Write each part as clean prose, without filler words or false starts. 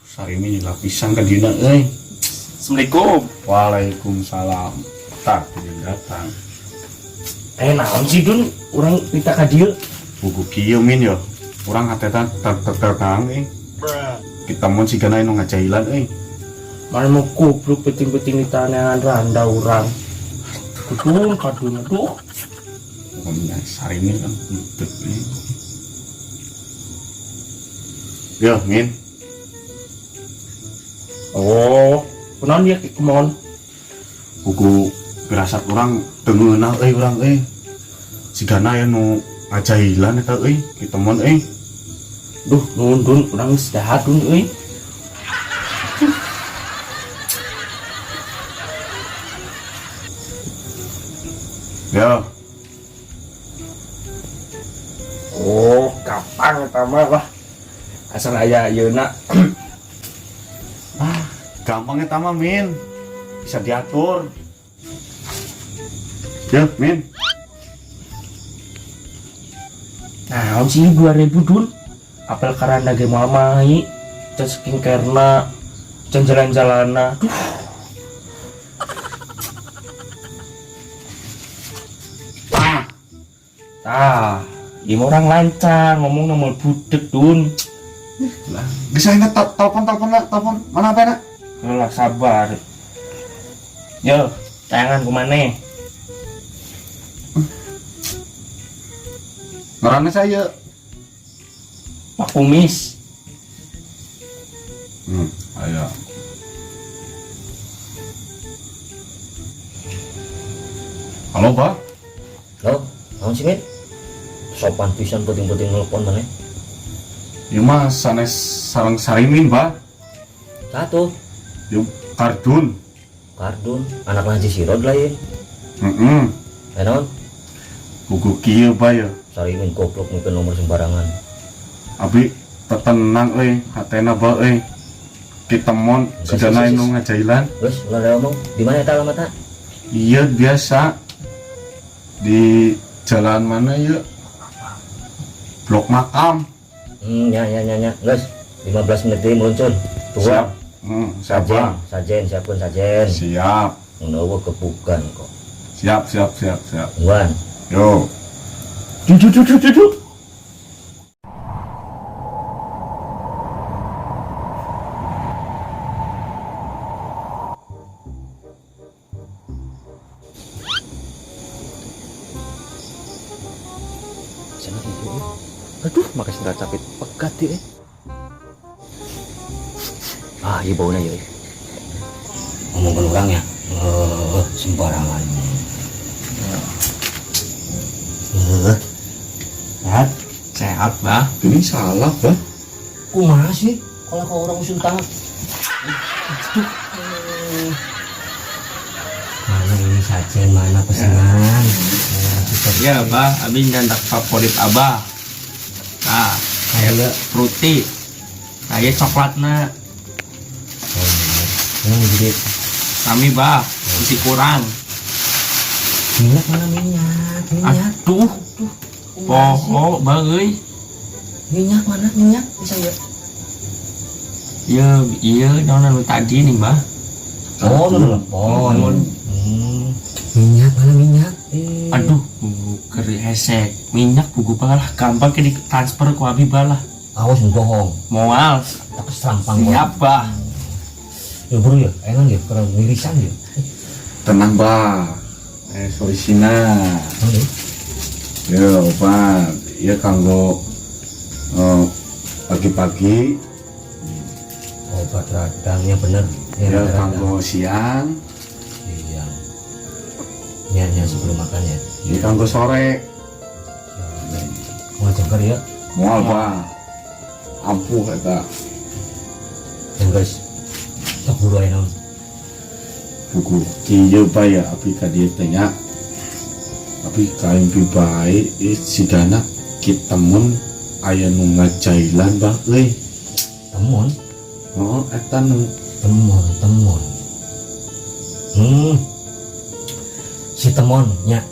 Sarimi lapisan ke dina euy. Assalamualaikum. Waalaikumsalam. Tak datang. Naon sih Dun, urang pita ka dieu. Buku kieu min yo. Urang hatetan tertang kita mun sigana anu ngajailan euy. Mana mau goblok penting-penting ditanyakan randa urang. Kudun kadun aduh. Pokoknya Sarimi kan butuh nih. Yo min. Oh, kunaon dia kemon? Buku berasat orang tengenah urang sigana ya nu ngajailan eta kita mon Duh, nuhun Dun, urang geus dahat Dun euy. ya. Oh, kapan eta mah lah. Asal aya yeuna. Gampang eta mah min, bisa diatur. Ya min. Naon sih 2000 Dun? Apel karanda ge moal mai, can skincare-na, can jalan-jalanna. Duh. Ieu orang lancar ngomong nomor budek Dun. Lah, bisa ingat telepon mana apa nak? Lah sabar. Yo, tayangan kumane? Ngaranna saya. Pak Kumis. Aya. Halo, Pak. Halo, naon sih Mit? Sopan pisan penting-penting nelpon mana? Ieu mah sanes sareng Sarimin, Pak. Satu, Ieu Kardun. Kardun, anak Haji Sirod lain. Naon? Buku kieu, Pak ya. Sarimin goblok mungkin nomor sembarangan. Abi tenang hatena ba kita mon sigana anu ngajailan. Wes, ulah ngomong. Di mana eta alamatna? Iya biasa di jalan mana ya? Blok Makam. Ya. Guys, 15 menit deui meluncur. Siap. Siapa? Siapun sajen. Siap. Menawa kebukan kok. Siap. Wan. Yo. Duduk. Sana ibu. Aduh, makasih nggak capek pegat dia. Iya baunya ya. Ngomongkan orangnya. Sembarangan. Sehat, Bah. Ini salah, Bah. Kumaha sih kalau kau orang usul tahu? Mana ini sajen, mana pesanan? Ya, Bah, abi nyandak favorit Abah. Nah, kayak fruity. Kayak coklatna. Yang jadi Kami, Bah, isi kurang. minyak mana minyak? Aduh. Poho, Bah euy. Minyak mana minyak bisa ya? Iya, naon anu tadi nih, Bah. Oh, telepon. Minyak mana minyak? Aduh, keri hesek minyak buku balah gampang ke di transfer ku abi balah. Awas bohong. Moal Tak serampang. siap bah. Ya bro ya, enak ya, kurang mirisan ya. Tenang bah. Soisina. Oke. Ya Pak, ya kanggo pagi-pagi, Obat radangnya bener. ya radang. kanggo siang, Iya. Niatnya sebelum makan ya. ya kanggo sore. Mau jangkar ya. Mual Pak. Ampuh eta Dan guys, tak buru aja naon. buku kieu Pak ya abi ka dieu teh nya. Tapi kain baik sigana kita mun aya nu ngajailan Bah euy. Temon, Oh, eta nu temon. Si temon nya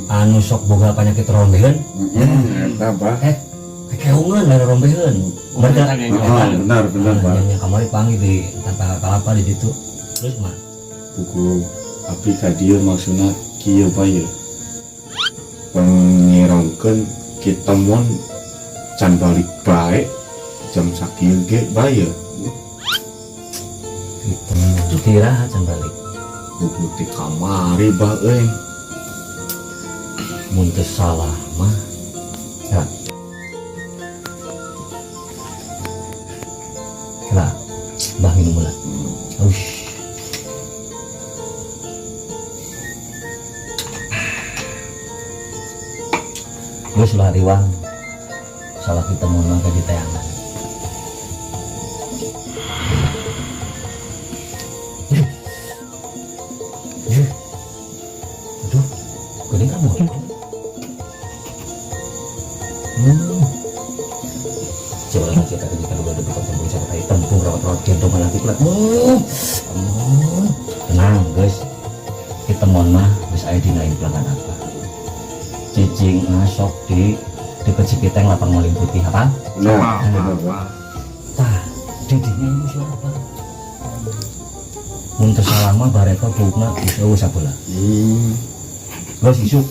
anu sok boga penyakit rombeheun. eta Bah. Kekeungan dari rombeheun. Bener Benar Pak. Yang kamari panggil di tanpa kalapa di situ. Terus mah Buku abi ka dieu maksudna kieu Pak ya. Pengirongkeun kita mun can balik bae jam sakieu ge bae ya. itu tirahat can balik. Buku di kamari Bah euy. Mun teu salah mah ya. Lah, bah minum lah. Ush. Gus lah riwang. Salah kita mau nangka di tayangan. Aduh, kuning kamu. Coba lagi kita jika lu ada bukan tembung siapa tadi tempung rawat gendong nanti kulat. Tenang guys, kita mohon mah guys aya dinain pelanggan apa? Cicing ngasok di dekat Cikiteng lapang maling putih apa? Nah, Tah, didinya ini suara apa? Mun teu salah mah bareta buukna geus eueuh sabeula. Guys isuk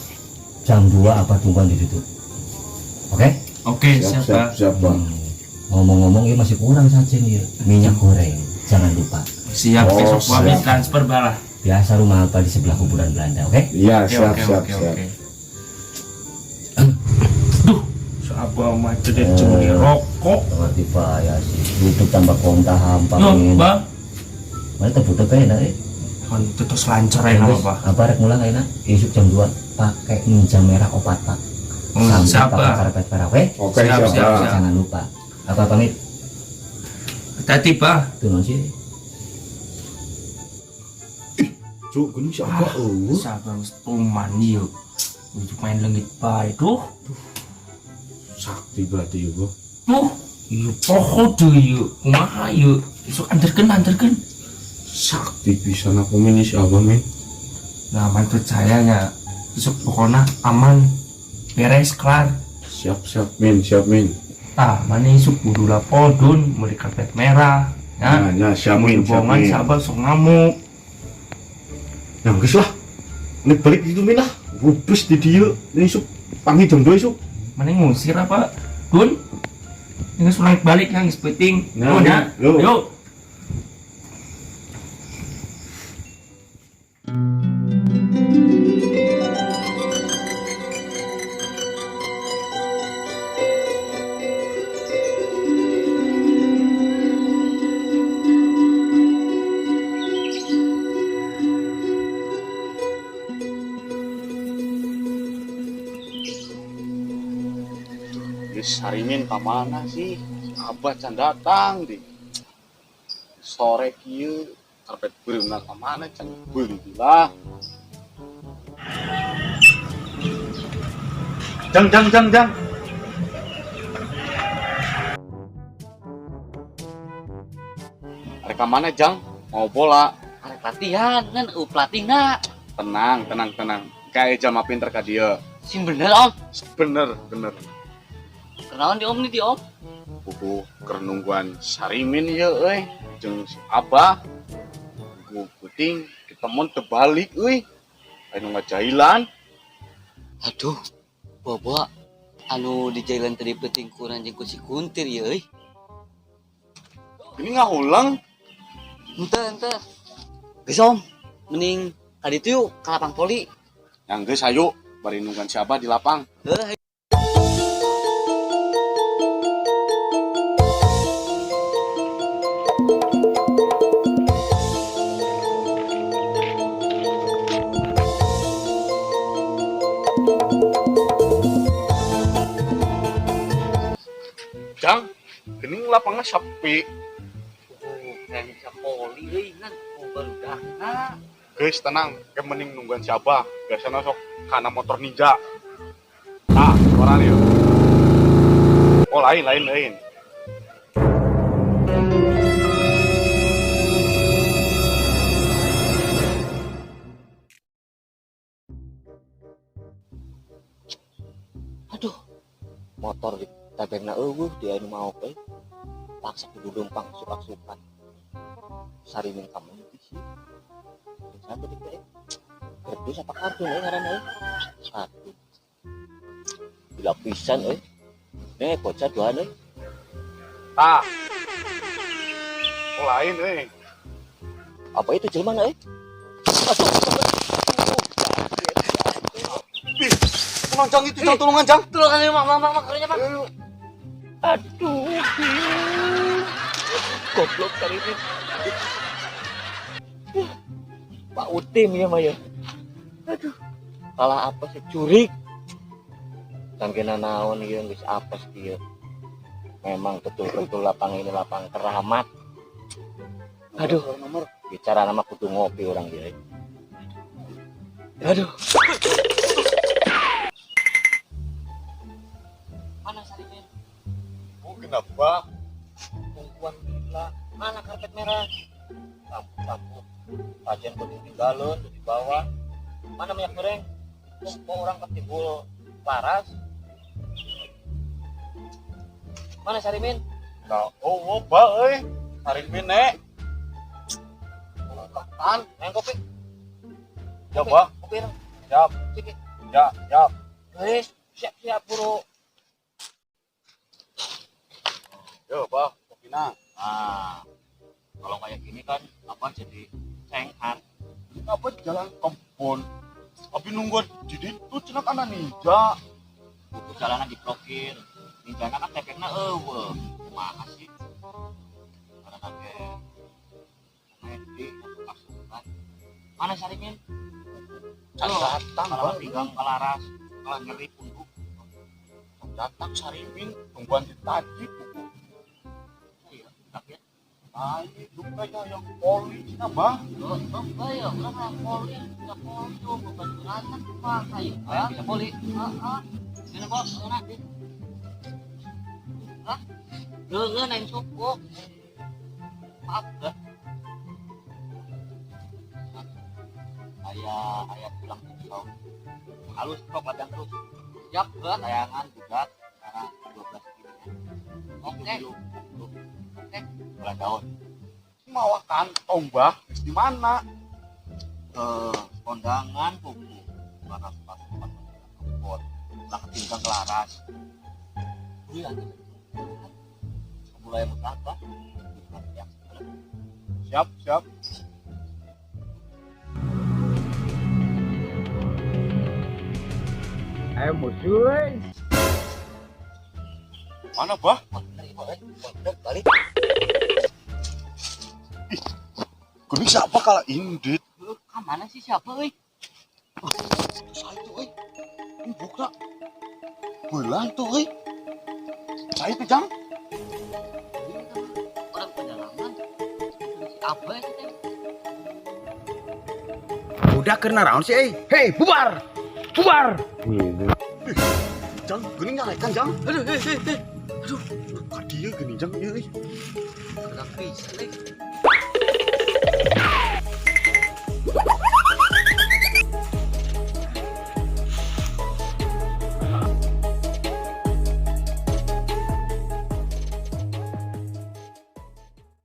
jam 2 apa tungguan di situ. Oke? Oke, siap. Bah. Ngomong-ngomong ini masih kurang saja nih minyak goreng, jangan lupa. Siap Oh, besok kami siap. transfer balah. Biasa rumah apa di sebelah kuburan Belanda, oke? Iya, siap. Duh, siapa mah jadi curi rokok. Ngerti pak ya sih, butuh tambah konta hampa Yo, ini. Bang. Mana tuh butuh kayak dari? Kan terus lancar ya nama, Pak. Apa rek mulai kayak Isuk jam 2 pakai ninja merah opat pak. Sampai Siapa? pakai karpet merah, oke? Oke, Siap, siap. siap, Bah. siap. Jangan lupa. Apa pamit? Tadi, Pak. Tuh non sih. Cuk, gini siapa Sabang tuman yuk. Untuk main lenggit bae tuh. sakti berarti ya Bah. Tuh, iya poho tuh yuk. Kumaha yuk. Besok anterken. Sakti bisa apa ini siapa men? Nah, man percayanya. Besok pokoknya aman. Beres, kelar. Siap men. Tah, mana isuk kudu lapodun, beli karpet merah. Ya, Nah, siap men. hubungan sabar sok ngamuk. Nah, geus lah. Nek balik itu men lah. Rubus di dieu. Ini isuk panggil jam 2 isuk. Mana ngusir apa? Dun? Ini sulang balik yang penting. Nah, Dun ya. yuk. Yuk. Sarimin kemana sih? Abah can datang di sore kieu karpet berenang kemana can beli lah. Jang. Arek mana Jang? Mau bola? Arek latihan kan pelatih nak. Tenang. Kayak jam pinter ka dia. Sing bener om. Bener. Kenalan di om nih di om. Buku kerenungguan Sarimin ya euy jeung si Abah. Buku puting ketemuan terbalik euy. Anu ngajailan. Aduh, bobo anu di jalan tadi penting kurang jeung ku si kuntir ya euy. Ini ngahulang. Henteu. Geus Om, mending kaditu yuk ka lapang poli. Yang geus hayu bari nunggan si Abah di lapang. Heuh. Jang, gening lapangnya sepi. Kayaknya bisa poli euy ngan barudak. Guys, tenang, ke mending nungguan si Abah. Biasanya sok kana motor ninja. Nah, suara nih. Oh, lain. Aduh, motor di taberna eueuh di anu mau euy. Paksa kudu dumpang supak-supan. Sarimin kamu itu sih. Satu di kayak kerdus apa kartu euy ngaranna euy. Satu. Bila pisan euy. Nih bocah duaan euy. Ah. Oh, lain. Apa itu jelema euy? Tulungan itu, Jang, tulungan, Jang. Tulungan ini, mak, kerjanya, mak. Aduh, goblok kali ini. Pak Utim ya, Maya. Aduh, kalah apa sih curik? Sangkena naon ieu geus apes ieu. Memang betul-betul lapang ini lapang keramat. Aduh, bicara nama kudu ngopi orang dia. Aduh. Mana Sarimin? Oh, kenapa? Tungguan gila. Mana karpet merah? Lampu. Pajen kudu tinggalun di bawah. Mana minyak goreng? Kok orang ketimbul laras? Mana Sarimin? Nah, oh, Ba, Sarimin, Nek. Kan, main kopi. Siap, Ba. Kopi dong. Siap. Sikit. Siap. Guys, siap buru. Yo, Ba, kopina. Nah, kalau kayak gini kan apa jadi cenghan. Apa jalan kebun? Tapi nunggu di itu cenah kana ninja. Butuh jalanan diblokir. Ninjana kan tepekna eueuh. Kumaha sih? Karena kakek main di pasukan. Mana Sarimin? Datang, Kalau Ba. pinggang kelaras, kalau nyeri punduk. Datang Sarimin, tungguan di tadi buku. Iya, tapi Ayo, lupa yang poli, Ba. ya, orang poli, nggak poli tuh, bukan curhatan, Pak. Ayo, bisa poli. Sini bos, enak deh. Naik suku. Maaf, dah. Ayah pulang besok. Halus kok badan terus. Siap, tayangan juga karena 12 kilo. Oke. Bulan daun. Mau kantong, Bah. Di mana? Kondangan buku. Mana pas pot. Lah ketinggang kelaras. Iya. Mulai berapa? Siap. Ayo musuh. Mana, Bah? Balik. Kuning siapa kalah Indit? Lu ke mana sih siapa, euy? Saya itu, ini buka. Bulan tuh, Saya itu, Jang. Orang pedalaman. Apa sih teh? Udah kena naon sih, hei bubar. Jang, gini nyalakan, Jang. Aduh, Aduh, dia gini, Jang. Agak bisa,